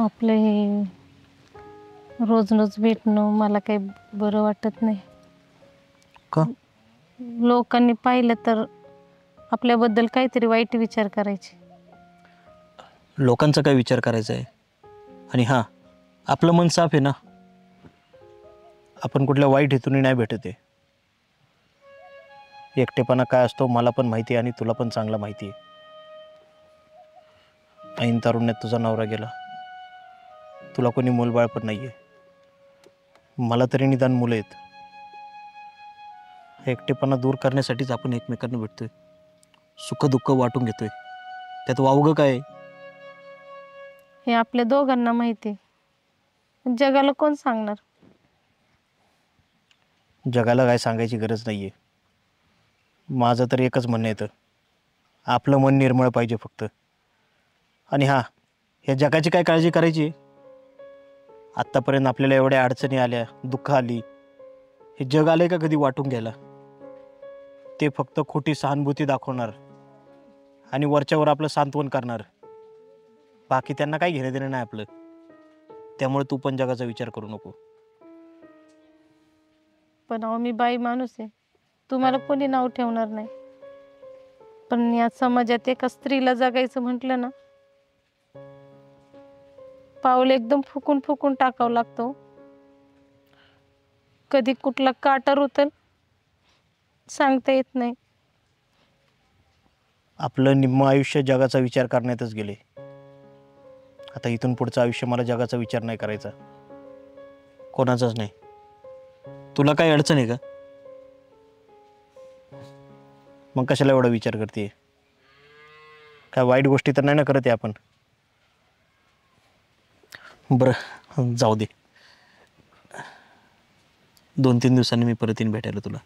आपलं हे रोज रोज भेटणं मला काही बरं वाटत नाही. का? लोकांनी पाहिलं तर आपल्याबद्दल काहीतरी वाईट विचार करायचे. लोकांचा काय विचार करायचा आहे? आणि हां, आपलं मन साफ आहे ना. आपण कुठल्या वाईट हेतूने नाही भेटत आहे. एकटेपणा काय असतो मला पण माहिती आहे आणि तुला पण चांगला माहिती आहे. ऐन तारुण्यात तुझा नवरा गेला. तुला कोणी मूलबाळ पण नाही आहे. मला तरी निदान मुलं आहेत. एकटेपणा दूर करण्यासाठीच आपण एकमेकांना भेटतोय. सुख दुःख वाटून घेतोय. त्यात वावगं काय आहे? हे आपल्या दोघांना माहिती आहे. पण जगाला कोण सांगणार? जगाला काय सांगायची गरज नाही आहे. माझं तर एकच म्हणणं येतं, आपलं मन निर्मळ पाहिजे फक्त. आणि हां, ह्या जगाची काय काळजी करायची? आत्तापर्यंत आपल्याला एवढ्या अडचणी आल्या, दुःख आली, हे जग आलंय का कधी वाटून घ्यायला? ते फक्त खोटी सहानुभूती दाखवणार आणि वरच्यावर आपलं सांत्वन करणार. बाकी त्यांना काही घेणं देणं नाही आपलं. त्यामुळे तू पण जगाचा विचार करू नको. पण अहो मी बाई माणूस आहे. तुम्हाला कोणी नाव ठेवणार नाही. पण या समाजात एका स्त्रीला जगायचं म्हटलं ना, पाऊल एकदम फुकून फुकून टाकावं लागतो. कधी कुठला काटा रुतल सांगता येत नाही. आपलं निम्म आयुष्य जगाचा विचार करण्यातच गेले. आता इथून पुढचं आयुष्य मला जगाचा विचार नाही करायचा, कोणाचाच नाही. तुला काही अडचण आहे का? मग कशाला एवढा विचार करते? काय वाईट गोष्टी तर नाही ना करत आहे आपण? बरं जाऊ दे. 2-3 दिवसांनी मी परत येईन भेटायला तुला.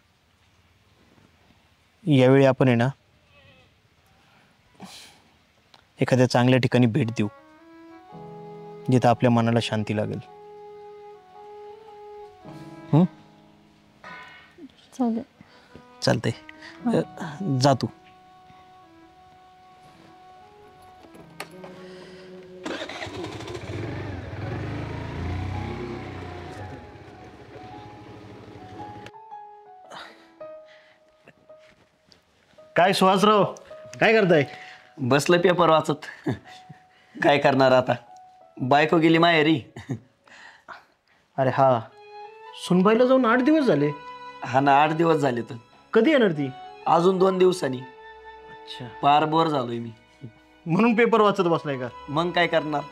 यावेळी आपण आहे ना एखाद्या चांगल्या ठिकाणी भेट देऊ, जिथं आपल्या मनाला शांती लागेल. चालेल. चालतंय. जा तू. काय सुहासराव, काय करताय? बसलं पेपर वाचत. काय करणार आता, बायको गेली माहेरी. अरे हा, सुनबाईला जाऊन 8 दिवस झाले. हा ना, 8 दिवस झाले. तर कधी येणार ती? अजून 2 दिवसांनी. अच्छा, पार बोर झालोय मी. म्हणून पेपर वाचत बसलाय का? मग काय करणार.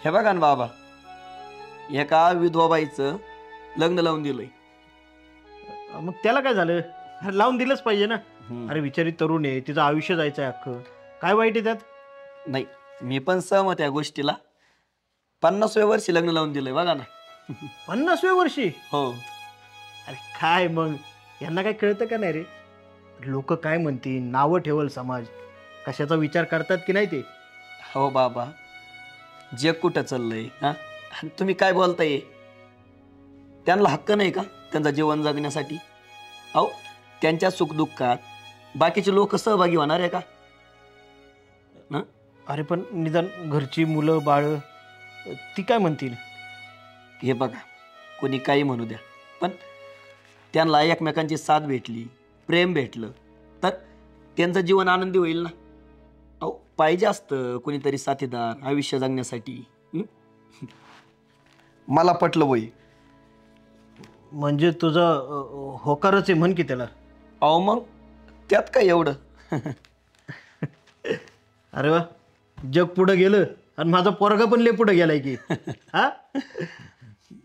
हे बघा ना बाबा, एका विधवा बाईचं लग्न लावून दिलंय. मग त्याला काय झालं? लावून दिलंच पाहिजे ना. अरे विचारित तरुण आहे, तिचं आयुष्य जायचं आहे अख्खं. काय वाईट आहे त्यात? नाही, मी पण सहमत या गोष्टीला. 50व्या वर्षी लग्न लावून दिलंय बघा ना. 50व्या वर्षी? हो. अरे काय मग, यांना काय कळतं का नाही रे? लोक काय म्हणतील, नावं ठेवल समाज, कशाचा विचार करतात की नाही ते. हो बाबा, जग कुठं चाललंय हा? तुम्ही काय बोलताय? त्यांना हक्क नाही का त्यांचं जीवन जगण्यासाठी? अहो, त्यांच्या सुखदुःखात बाकीचे लोक सहभागी होणार आहे का? अरे पण निदान घरची मुलं बाळ ती काय म्हणतील? हे बघा, कोणी काही म्हणू द्या, पण त्यांना एकमेकांची साथ भेटली, प्रेम भेटलं तर त्यांचं जीवन आनंदी होईल ना. अहो, पाहिजे असतं कोणीतरी साथीदार आयुष्य जगण्यासाठी. मला पटलं बोई. म्हणजे तुझं होकारच आहे म्हण की त्याला. अहो मग त्यात काय एवढं. अरे वा, जग पुढं गेलं आणि माझा पोरगा पण लय पुढं गेलाय की. हा,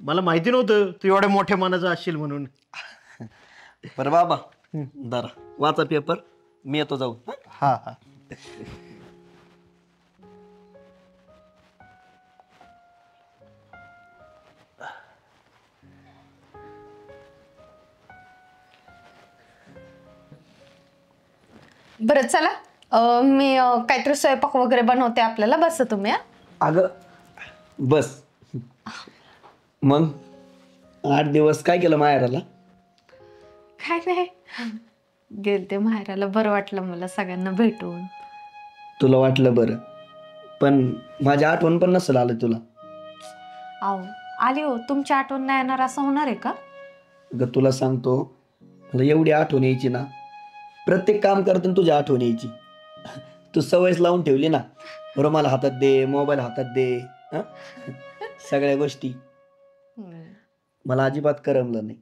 मला माहिती नव्हतं तू एवढ्या मोठ्या मनाचा असशील म्हणून. बरं बाबा, जरा वाचा पेपर, मी येतो जाऊ. हा हा. बरं चला, मी काहीतरी स्वयंपाक वगैरे बनवते आपल्याला. बस तुम्ही. अगं बस. मग 8 दिवस काय केलं माहेराला? काय नाही, गेलते माहेराला. बरं वाटलं मला सगळ्यांना भेटून. तुला वाटलं बरं, पण माझी आठवण पण नसेल आलं तुला. अहो आली हो, तुमची आठवण नाही येणार असं होणार आहे का? अगं तुला सांगतो, मला एवढी आठवण यायची ना, प्रत्येक काम करताना तुझी आठवण यायची. तू सवयच लावून ठेवली ना, रुमाल हातात दे, मोबाईल हातात दे, हं? सगळ्या गोष्टी. मला अजिबात करमलं नाही,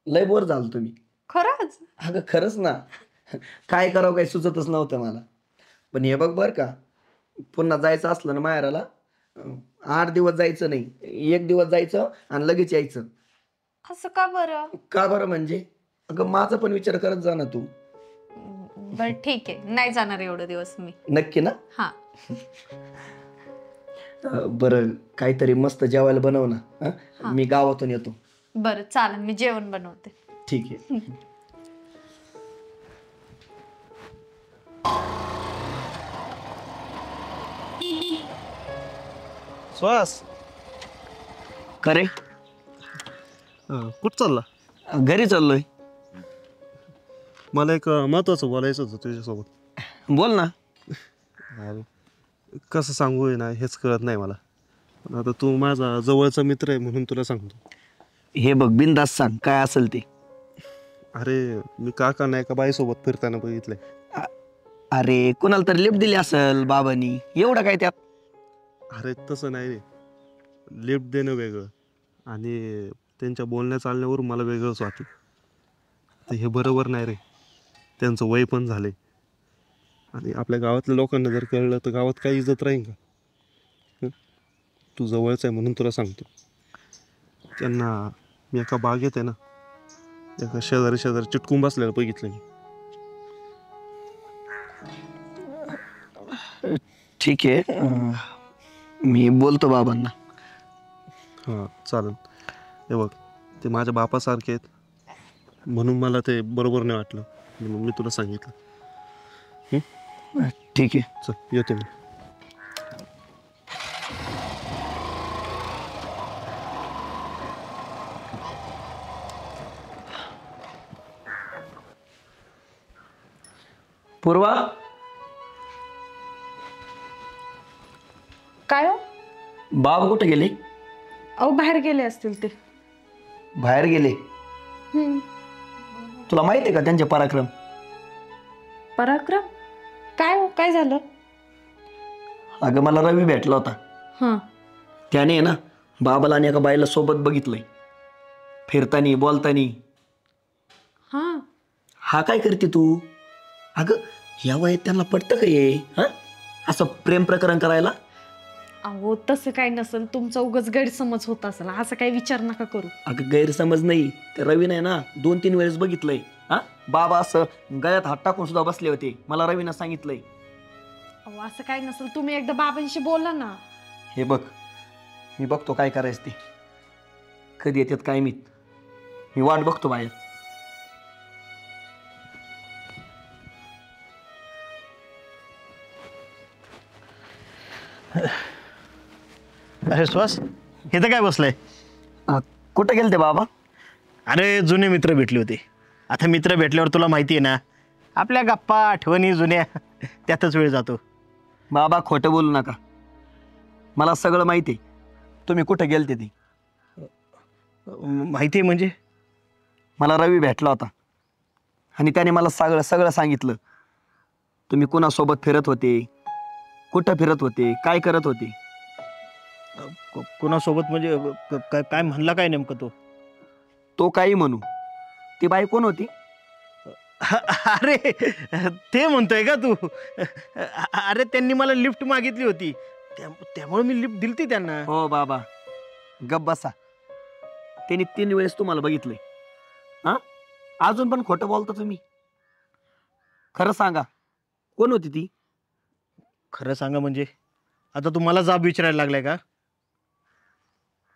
लय बोर झालो तुम्ही. खरंच? अगं खरंच ना, काय करावं काही सुचतच नव्हतं मला. पण हे बघ बरं का, पुन्हा जायचं असलं ना माहेराला, 8 दिवस जायचं नाही, 1 दिवस जायचं आणि लगेच यायचं. असं का बरं? का बरं म्हणजे? अगं माझा पण विचार करत जा ना तू. बर ठीक आहे, नाही जाणार एवढे दिवस मी. नक्की ना? हा. बरं काहीतरी मस्त जेवायला बनव ना, हं? मी गावातून येतो. बरं चालेल, मी जेवण बनवते. ठीक आहे. श्वास खरे कुठं चालला? घरी चाललोय. मला एक महत्त्वाचं बोलायचं होतं तुझ्यासोबत. बोल ना. अरे, कसं सांगू ना हेच कळत नाही मला. पण आता तू माझा जवळचा मित्र आहे म्हणून तुला सांगतो. हे बघ बिनधास्त सांग काय असेल ते. अरे मी काकांना एका बाईसोबत फिरताना बघितलंय. अरे कुणाला तर लिफ्ट दिली असेल बाबांनी, एवढं काय त्यात? अरे तसं नाही रे, लिफ्ट देणं वेगळं आणि त्यांच्या बोलण्या चालण्यावरून मला वेगळंच वाटलं. तर हे बरोबर नाही रे, त्यांचं वय पण झाले आणि आपल्या गावातल्या लोकांना जर कळलं तर गावात काही इज्जत राहील का? तू जवळच आहे म्हणून तुला सांगतो. त्यांना मी एका बागेत आहे ना, एका शेजारी चिटकून बसलेलं बघितलं मी. ठीक आहे, मी बोलतो बाबांना. हां चालेल. हे बघ, ते माझ्या बापासारखे आहेत म्हणून मला ते बरोबर नाही वाटलं, म्हणून मी तुला सांगितलं. ठीक आहे. चल येते मी. पूर्वा, काय हो? बाबा कुठे गेले? अहो बाहेर गेले असतील ते. बाहेर गेले? तुला माहिती आहे का त्यांचे पराक्रम? पराक्रम? काय हो, काय झालं? अगं मला रवी भेटला होता. हां. त्याने ना बाबाला आणि एका बाईला सोबत बघितलंय, फिरतानी बोलतानी. हां. हा काय करते तू? अगं या वयात त्यांना पटतं का ये, हा असं प्रेम प्रकरण करायला? अहो तसं काय नसेल, तुमचा उगाच गैरसमज होत असेल, असं काही विचार नका करू. अगं गैरसमज नाही, ते रवीने आहे ना 2-3 वेळेस बघितलंय. हा बाबा असं गळ्यात हात टाकून सुद्धा बसले होते, मला रवीनं सांगितलंय. अहो असं काय नसेल, तुम्ही एकदा बाबांशी बोला ना. हे बघ, मी बघतो काय करायचं ते. कधी येतात काय मी वाट बघतो बाहेर. अरे श्वास, हे तर काय बसलंय? कुठं गेले ते बाबा? अरे जुने मित्र भेटले होते. आता मित्र भेटल्यावर तुला माहिती आहे ना, आपल्या गप्पा आठवणी जुन्या त्यातच वेळ जातो. बाबा खोटं बोलू नका, मला सगळं माहिती आहे. तुम्ही कुठं गेलते ते? माहिती आहे म्हणजे? मला रवी भेटला होता आणि त्याने मला सगळं सांगितलं. तुम्ही कुणासोबत फिरत होते, कुठं फिरत होते, काय करत होते. कोणासोबत म्हणजे काय म्हणला काय नेमकं तो? तो काही म्हणू, ती बाई कोण होती? अरे ते म्हणतोय का तू? अरे त्यांनी मला लिफ्ट मागितली होती, त्यामुळे मी लिफ्ट दिलती त्यांना. हो बाबा गप बसा. त्यांनी 3 वेळेस तुम्हाला बघितलंय. हा अजून पण खोटं बोलता तुम्ही. खरं सांगा, कोण होती ती? खरं सांगा म्हणजे आता तू मला जाब विचारायला लागलाय का?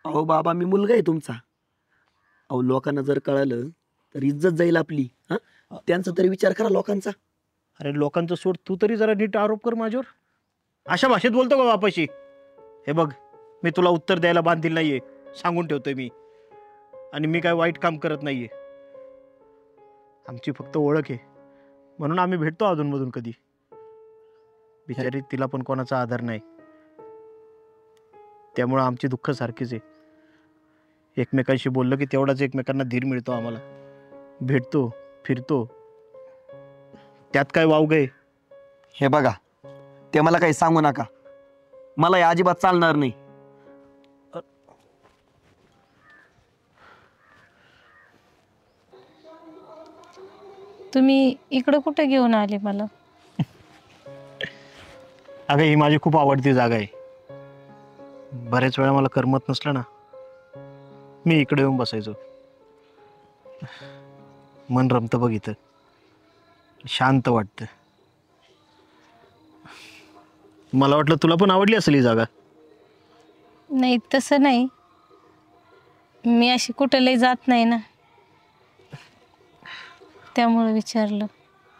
अहो बाबा मी मुलगा आहे तुमचा. अहो लोकांना जर कळालं तर इज्जत जाईल आपली. हा त्यांचा तरी विचार करा लोकांचा. अरे लोकांचं सोड, तू तरी जरा नीट आरोप कर माझ्यावर. अशा भाषेत बोलतो का बापाशी? हे बघ, मी तुला उत्तर द्यायला बांधील नाहीये, सांगून ठेवतोय मी. आणि मी काय वाईट काम करत नाहीये. आमची फक्त ओळख आहे म्हणून आम्ही भेटतो अधूनमधून कधी. बिचारी तिला पण कोणाचा आधार नाही. त्यामुळं आमची दुःख सारखीच आहे. एकमेकांशी बोललं की तेवढाच एकमेकांना धीर मिळतो आम्हाला. भेटतो, फिरतो, त्यात काय वावगं आहे? हे बघा, ते मला काही सांगू नका. मला हे अजिबात चालणार नाही. तुम्ही इकडं कुठे घेऊन आले मला? अगं ही माझी खूप आवडती जागा आहे. बऱ्याच वेळा मला करमत नसलं ना, मी इकडे येऊन बसायचो. मन रमतं बघ इथं, शांत वाटतं. मला वाटलं तुला पण आवडली असेल ही जागा. नाही तसं नाही, मी अशी कुठं लई जात नाही ना, त्यामुळे विचारलं.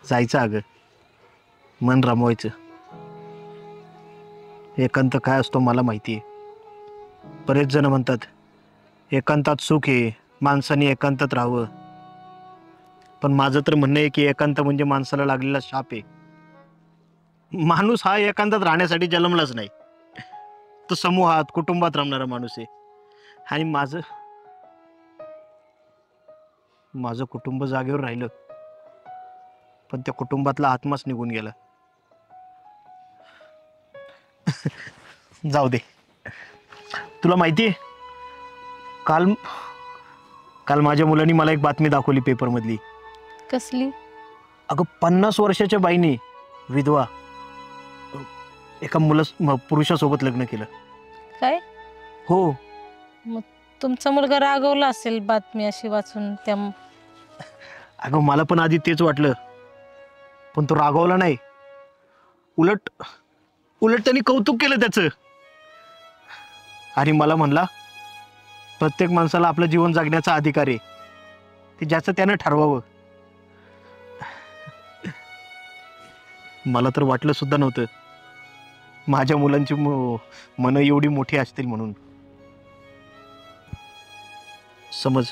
जायचं अगं, मन रमवायचं. एकांत काय असतो मला माहिती आहे. बरेच जण म्हणतात एकांतात सुख आहे, माणसाने एकांतात राहावं. पण माझं तर म्हणणं आहे की एकांत म्हणजे माणसाला लागलेला शाप आहे. माणूस हा एकांतात राहण्यासाठी जन्मलाच नाही. तो समूहात, कुटुंबात रमणारा माणूस आहे. आणि माझं कुटुंब जागेवर राहिलं, पण त्या कुटुंबातला आत्माच निघून गेला. जाऊ दे. तुला माहिती आहे, काल माझ्या मुलांनी मला एक बातमी दाखवली पेपरमधली. कसली? अगं 50 वर्षाच्या बाईने, विधवा, एका पुरुषासोबत लग्न केलं. काय? हो. मग तुमचा मुलगा रागवला असेल बातमी अशी वाचून. त्या अगं मला पण आधी तेच वाटलं, पण तो रागवला नाही. उलट त्यांनी कौतुक केलं त्याचं. आणि मला म्हणला, प्रत्येक माणसाला आपलं जीवन जगण्याचा अधिकार आहे, ते ज्याचं त्यानं ठरवावं. मला तर वाटलं सुद्धा नव्हतं माझ्या मुलांची मनं एवढी मोठी असतील म्हणून. समज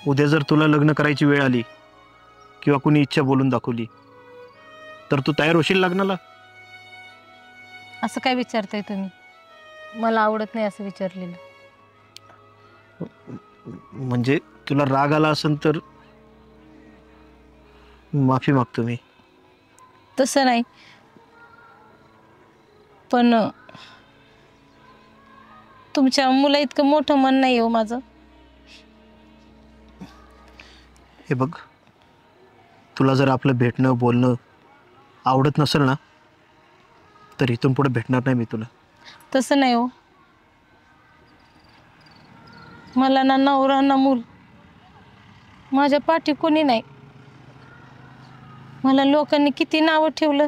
उद्या जर तुला लग्न करायची वेळ आली किंवा कुणी इच्छा बोलून दाखवली, तर तू तयार होशील लग्नाला? असं काय विचारताय तुम्ही? मला आवडत नाही असं विचारलेलं. म्हणजे तुला राग आला असेल तर माफी मागतो मी. तसं नाही, पण तुमच्या मुला इतकं मोठं मन नाही हो माझं. हे बघ, तुला जर आपलं भेटणं बोलणं आवडत नसेल ना, तर इथून पुढे भेटणार नाही मी तुला. तसं नाही हो, मला ना नवरा ना मूल, माझ्या पाठी कोणी नाही. मला लोकांनी किती नावं ठेवलं,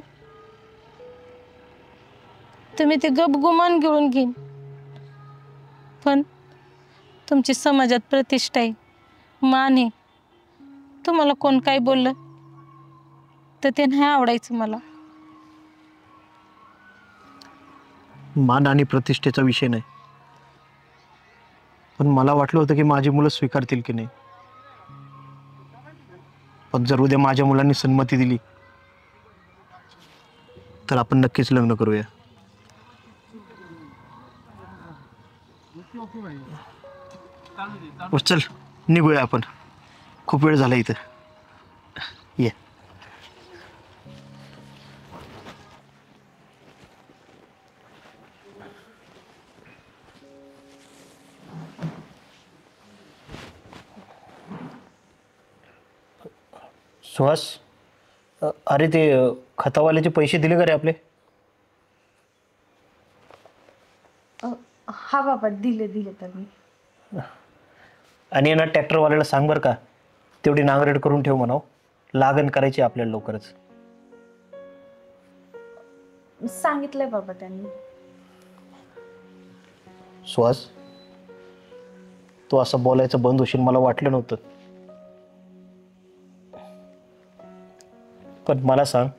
तुम्ही ते गपगुमान घेऊन घेईन. पण तुमची समाजात प्रतिष्ठा आहे, मान आहे. तुम्हाला कोण काय बोललं तर ते नाही आवडायचं मला. मान आणि प्रतिष्ठेचा विषय नाही, पण मला वाटलं होतं की माझी मुलं स्वीकारतील की नाही. पण जर उद्या माझ्या मुलांनी संमती दिली तर आपण नक्कीच लग्न करूया. चल निघूया आपण, खूप वेळ झाला इथं. ये. सुहास, अरे ते खतावाल्याचे पैसे दिले का रे आपले? हा बाबा, दिले तर मी. आणि ना ट्रॅक्टरवाल्याला सांग बरं का, तेवढी नांगरट करून ठेव म्हणाव, लागण करायची आपल्याला लवकरच. सांगितलंय बाबा त्यांनी. सुहास, तू असं बोलायचं बंद होशील मला वाटलं नव्हतं. पण मला सांग,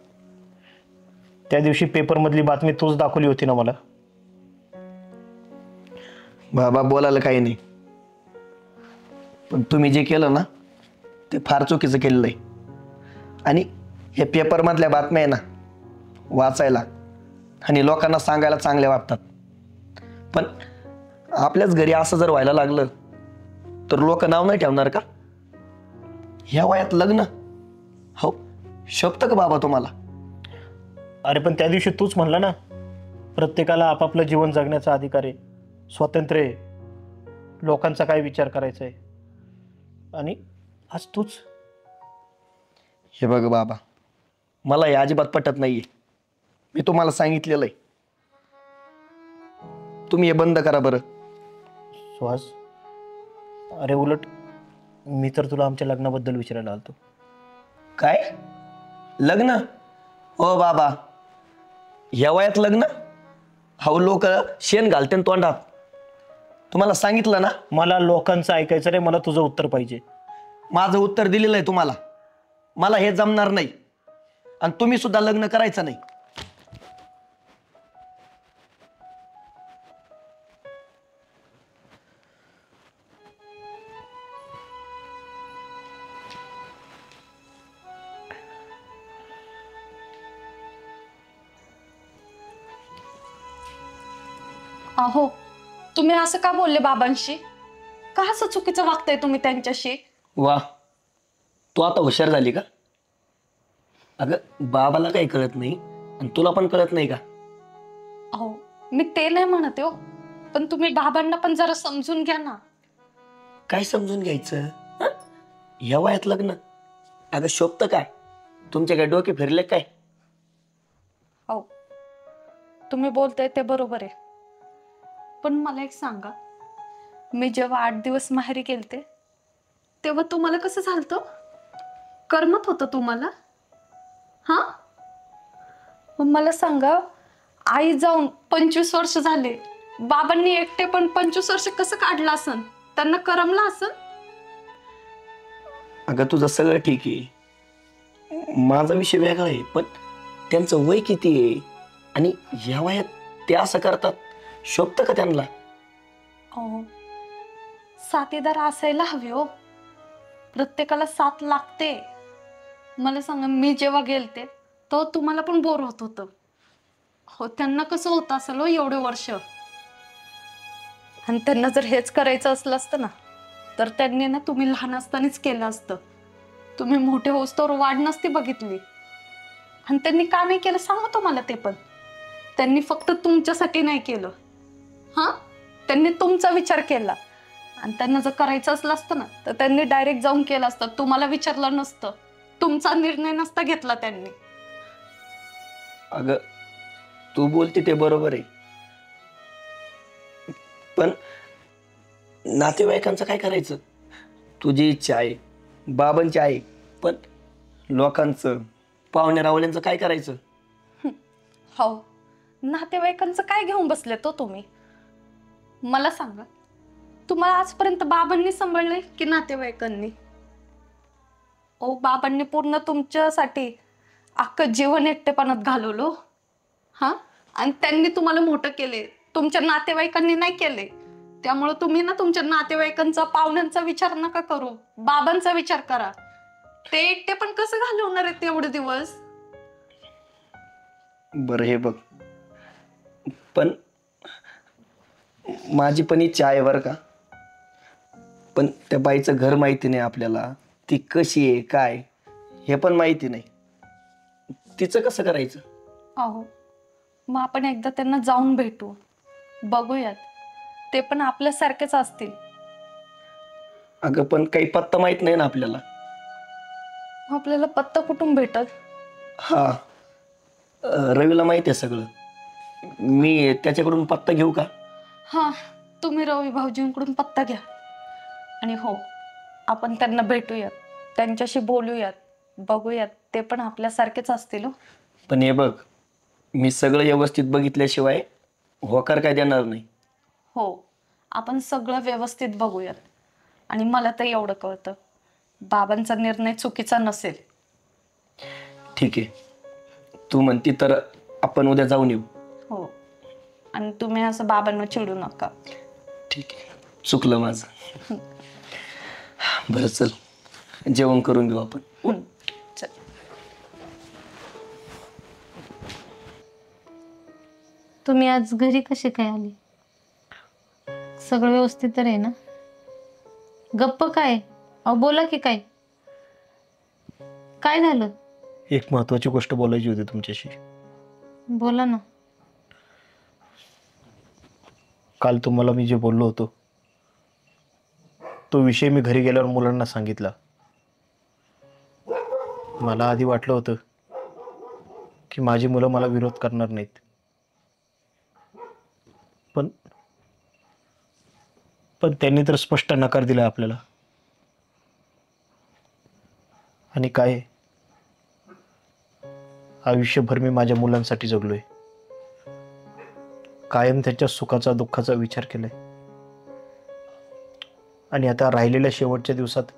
त्या दिवशी पेपरमधली बातमी तूच दाखवली होती ना मला? बाबा बोलायला काही नाही, पण तुम्ही जे केलं ना ते फार चुकीचं केलेलं आहे. आणि हे पेपरमधल्या बातम्या आहे ना, वाचायला आणि लोकांना सांगायला चांगल्या वाटतात, पण आपल्याच घरी असं जर व्हायला लागलं तर लोक नाव नाही ठेवणार का? ह्या वयात लग्न? हो, शोभतं का बाबा तुम्हाला? अरे पण त्या दिवशी तूच म्हणला ना, प्रत्येकाला आपापलं जीवन जगण्याचा अधिकार आहे, स्वातंत्र्य आहे, लोकांचा काय विचार करायचा आहे. आणि आज तूच. हे बघ बाबा, मला हे अजिबात पटत नाहीये. मी तुम्हाला सांगितलेलं आहे, तुम्ही हे बंद करा बरं. सुहास, अरे उलट मी तर तुला आमच्या लग्नाबद्दल विचारायला आलतो. काय लग्न? हो बाबा, ह्या वयात लग्न? हो, लोक शेण घालते तोंडात. तुम्हाला सांगितलं ना. मला लोकांचं ऐकायचं नाही, मला तुझं उत्तर पाहिजे. माझं उत्तर दिलेलं आहे तुम्हाला. मला हे जमणार नाही आणि तुम्ही सुद्धा लग्न करायचं नाही. अहो, तुम्ही असं का बोलले बाबांशी? का असं चुकीचं वागताय तुम्ही त्यांच्याशी? वा, तू आता हुशार झाली का? अगं बाबाला काही कळत नाही आणि तुला पण कळत नाही का? अहो, मी ते नाही म्हणते हो, पण तुम्ही बाबांना पण जरा समजून घ्या ना. काय समजून घ्यायचं? हं? या वयात लग्न? अगं शोभतं काय? तुमचे काय डोके फिरले काय? हो, तुम्ही बोलताय ते बरोबर आहे, पण मला एक सांगा, मी जेव्हा 8 दिवस माहेरी गेलते तेव्हा तुम्हाला कसं झालतं? करमत होतं तुम्हाला? हा, मग मला सांगा, आई जाऊन 25 वर्ष झाले, बाबांनी एकटे पण 25 वर्ष कसं काढलं असन? त्यांना करमलं असन? अगं तुझं सगळं ठीक आहे, माझा विषय वेगळा आहे. पण त्यांचं वय किती आहे आणि या वयात ते असं करतात? शोभतं का त्यांना? अहो, साथीदार असायला हवे हो, प्रत्येकाला साथ लागते. मला सांगा, मी जेव्हा गेलते तो तुम्हाला पण बोर होत होतं. हो, त्यांना कसं होत असेल हो एवढे वर्ष? आणि त्यांना जर हेच करायचं असलं असतं ना, तर त्यांनी ना तुम्ही लहान असतानाच केलं असतं. तुम्ही मोठे होस्तोवर वाढ नसती बघितली. आणि त्यांनी का नाही केलं सांगा तुम्हाला ते पण. त्यांनी फक्त तुमच्यासाठी नाही केलं. हा, त्यांनी तुमचा विचार केला. आणि त्यांना जर करायचं असलं असतं ना, तर त्यांनी डायरेक्ट जाऊन केलं असतं, तुम्हाला विचारलं नसतं, तुमचा निर्णय नसता घेतला त्यांनी. अगं तू बोलते ते बरोबर आहे, पण नातेवाईकांचं काय करायचं? तुझी इच्छा आहे, बाबांची आहे, पण लोकांचं, पाहुण्या रावल्यांचं काय करायचं? हो, नातेवाईकांचं काय घेऊन बसले तो तुम्ही? मला सांगा, तुम्हाला आजपर्यंत बाबांनी सांभाळलंय की नातेवाईकांनी? ओ, बाबांनी पूर्ण तुमच्यासाठी अख्खं जीवन एकटेपणात घालवलं. हा, आणि त्यांनी तुम्हाला मोठं केले, तुमच्या नातेवाईकांनी नाही केले. त्यामुळे तुम्ही ना तुमच्या नातेवाईकांचा, पाहुण्यांचा विचार नका करू, बाबांचा विचार करा. ते एकटे पण कसं घालवणार आहेत एवढे दिवस? बरं हे बघ, पण माझी पण इच्छा आहे बरं का, पण त्या बाईचं घर माहिती नाही आपल्याला, ती कशी आहे काय हे पण माहिती नाही. तिचं कसं करायचं? अहो, मग आपण एकदा त्यांना जाऊन भेटू, बघूयात, ते पण आपल्यासारखेच असतील. अगं पण काही पत्ता माहित नाही ना आपल्याला. आपल्याला पत्ता कुठून भेटल? हा, रवीला माहिती आहे सगळं. मी त्याच्याकडून पत्ता घेऊ का? हा, तुम्ही रवी भाऊजींकडून पत्ता घ्या. आणि हो, आपण त्यांना भेटूयात, त्यांच्याशी बोलूयात, बघूयात, ते पण आपल्यासारखेच असतील हो. पण हे बघ, मी सगळं व्यवस्थित बघितल्याशिवाय होकार काय देणार नाही. हो, आपण सगळं व्यवस्थित बघूयात. आणि मला तर एवढं कळतं, बाबांचा निर्णय चुकीचा नसेल. ठीक आहे, तू म्हणती तर आपण उद्या जाऊन येऊ. हो, आणि तुम्ही असं बाबांना चिडू नका. ठीक आहे, चुकलं माझं. बरं चल, जेवण करून घेऊ आपण. चल. तुम्ही आज घरी कसे काय आले? सगळं व्यवस्थित तर आहे ना? गप्प काय? अहो बोला की काय? काय झालं? एक महत्त्वाची गोष्ट बोलायची होती तुमच्याशी. बोला ना. काल तुम्हाला मी जे बोललो होतो तो विषय मी घरी गेल्यावर मुलांना सांगितला. मला आधी वाटलं होतं की माझी मुलं मला विरोध करणार नाहीत, पण पण त्यांनी तर स्पष्ट नकार दिला आपल्याला. आणि काय, आयुष्यभर मी माझ्या मुलांसाठी जगलोय, कायम त्यांच्या सुखाचा दुःखाचा विचार केलाय. आणि आता राहिलेल्या शेवटच्या दिवसात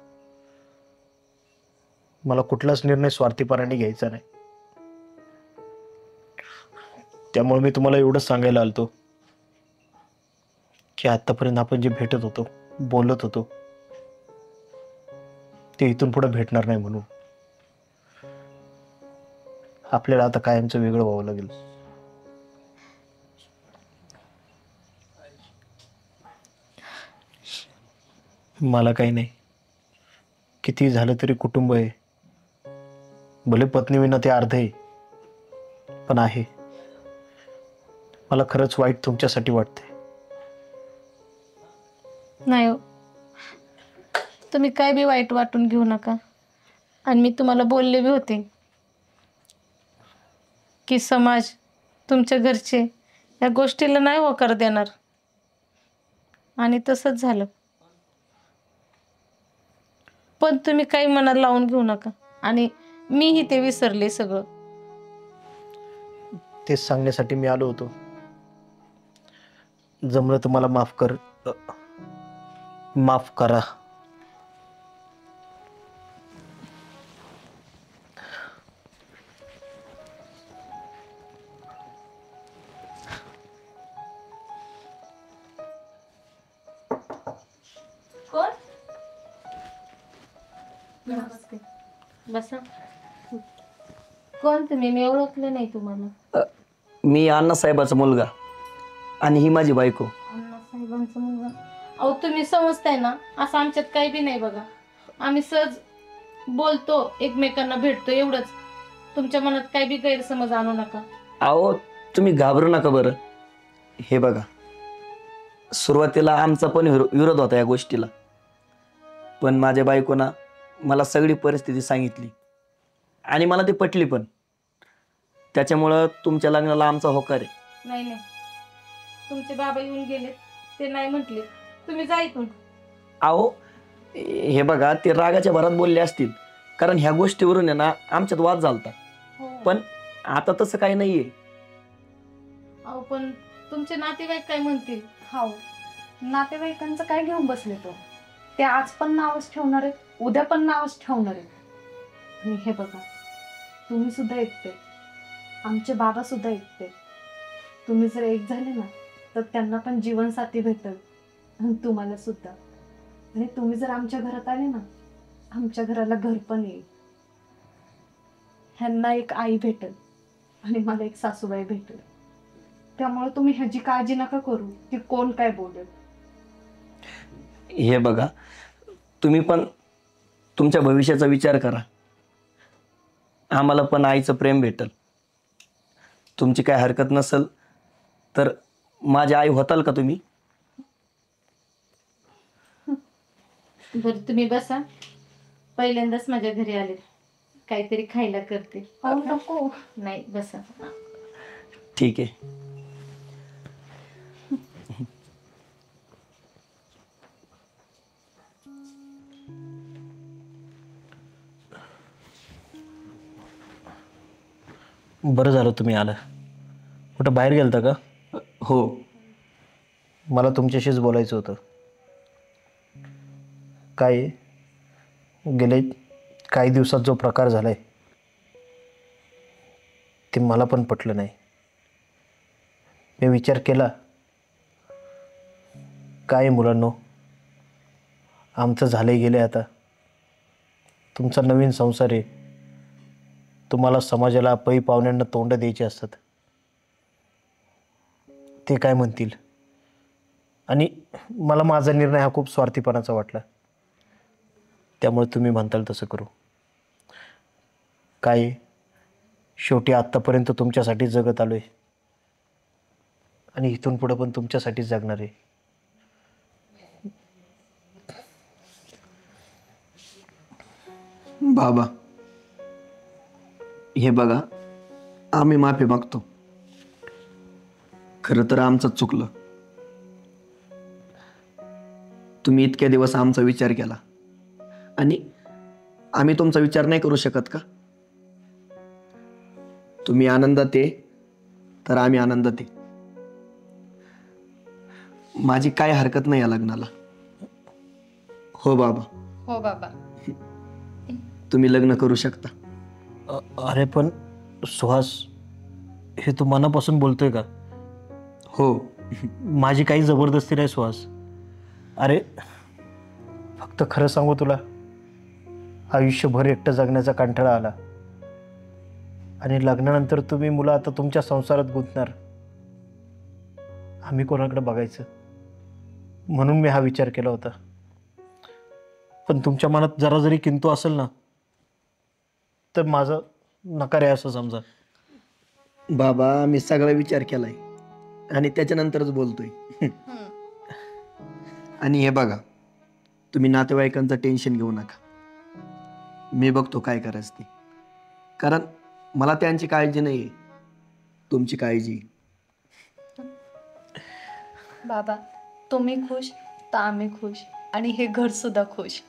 मला कुठलाच निर्णय स्वार्थीपणाने घ्यायचा नाही. त्यामुळे मी तुम्हाला एवढंच सांगायला आलतो की आतापर्यंत आपण जे भेटत होतो, बोलत होतो, ते इथून पुढे भेटणार नाही. म्हणून आपल्याला आता कायमचं वेगळं व्हावं लागेल. मला काही नाही, किती झालं तरी कुटुंब आहे. भले पत्नीविना ते अर्ध आहे, पण आहे. मला खरंच वाईट तुमच्यासाठी वाटतंय. नाही हो, तुम्ही काय बी वाईट वाटून घेऊ नका. आणि मी तुम्हाला बोलले बी होते की समाज, तुमच्या घरचे या गोष्टीला नाही होकार देणार. आणि तसंच झालं. पण तुम्ही काही मनात लावून घेऊ नका. आणि मीही ते विसरले सगळं. तेच सांगण्यासाठी मी आलो होतो. जमलं तर मला माफ करा. कोण? बसा. कोण तुम्ही? मी ओळखलं नाही तुम्हाला. मी अण्णासाहेबाचा मुलगा आणि ही माझी बायको. अण्णासाहेबांचा मुलगा? अहो तुम्ही समजताय ना, असं आमच्यात काही बी नाही बघा. आम्ही सहज बोलतो, एकमेकांना भेटतो, एवढंच. तुमच्या मनात काही बी गैरसमज आणू नका. अहो तुम्ही घाबरू नका बरं. हे बघा, सुरुवातीला आमचा पण विरोध होता या गोष्टीला, पण माझ्या बायकोना मला सगळी परिस्थिती सांगितली आणि मला ती पटली पण. त्याच्यामुळं तुमच्या लग्नाला आमचा होकार आहे. नाही नाही, तुमचे बाबा येऊन गेले, ते नाही म्हटले. तुम्ही जा इथून. अहो हे बघा, ते रागाच्या भरात बोलले असतील, कारण ह्या गोष्टीवरून आहे ना आमच्यात वाद झालता. पण आता तसं काही नाहीये. अहो पण तुमचे नातेवाईक काय म्हणतील? हो, नातेवाईकांचं काय घेऊन बसले तो? ते आज पण नावच ठेवणार आहेत, उद्या पण नावच ठेवणार आहेत. आणि हे बघा, तुम्ही सुद्धा एकटे, आमचे बाबा सुद्धा एकटे. तुम्ही जर एक झाले ना तर त्यांना पण जीवनसाथी भेटेल आणि तुम्हाला सुद्धा. आणि तुम्ही जर आमच्या घरात आले ना, आमच्या घराला घर पण येईल. ह्यांना एक आई भेटेल आणि मला एक सासूबाई भेटेल. त्यामुळे तुम्ही ह्याची काळजी नका करू की कोण काय बोलेल. हे बघा, तुम्ही पण तुमच्या भविष्याचा विचार करा. आम्हाला पण आईचं प्रेम भेटेल. तुमची काय हरकत नसेल तर माझी आई होताल का तुम्ही? बरं तुम्ही बसा. पहिल्यांदाच माझ्या घरी आले, काहीतरी खायला करते. नको. नाही बसा. ठीक आहे. बरं झालं तुम्ही आला. कुठं बाहेर गेलता का? हो, मला तुमच्याशीच बोलायचं होतं. काय गेले काही दिवसात जो प्रकार झालाय ते मला पण पटलं नाही. मी विचार केला, काय मुलांनो, आमचं झालंय गेलंय. आता तुमचा नवीन संसार आहे. तुम्हाला समाजाला पै पाहुण्यांना तोंड द्यायची असतात. ते काय म्हणतील, आणि मला माझा निर्णय हा खूप स्वार्थीपणाचा वाटला. त्यामुळे तुम्ही म्हणताल तसं करू. काय शेवटी आत्तापर्यंत तुमच्यासाठी जगत आलोय आणि इथून पुढं पण तुमच्यासाठीच जगणार आहे. बाबा हे बघा, आम्ही माफी मागतो. खरं तर आमचं चुकलं. तुम्ही इतक्या दिवस आमचा विचार केला आणि आम्ही तुमचा विचार नाही करू शकत का? तुम्ही आनंदात आहे तर आम्ही आनंदात आहे. माझी काय हरकत नाही या लग्नाला. हो बाबा, हो बाबा. तुम्ही लग्न करू शकता. अरे पण सुहास, हे तू मनापासून बोलतोय का? हो. माझी काही जबरदस्ती नाही सुहास. अरे फक्त खरं सांगू तुला, आयुष्यभर एकटं जगण्याचा कंटाळा आला आणि लग्नानंतर तुम्ही मुलं आता तुमच्या संसारात गुंतणार. आम्ही कोणाकडे बघायचं म्हणून मी हा विचार केला होता. पण तुमच्या मनात जरा जरी किंतु असेल ना तर माझं नकार आहे असं समजा. बाबा मी सगळा विचार केलाय आणि त्याच्यानंतरच बोलतोय. आणि हे बघा, तुम्ही नातेवाईकांचं टेन्शन घेऊ नका. मी बघतो काय करायचं ते. कारण मला त्यांची काळजी नाही आहे, तुमची काळजी. बाबा तुम्ही खुश तर आम्ही खुश आणि हे घर सुद्धा खुश.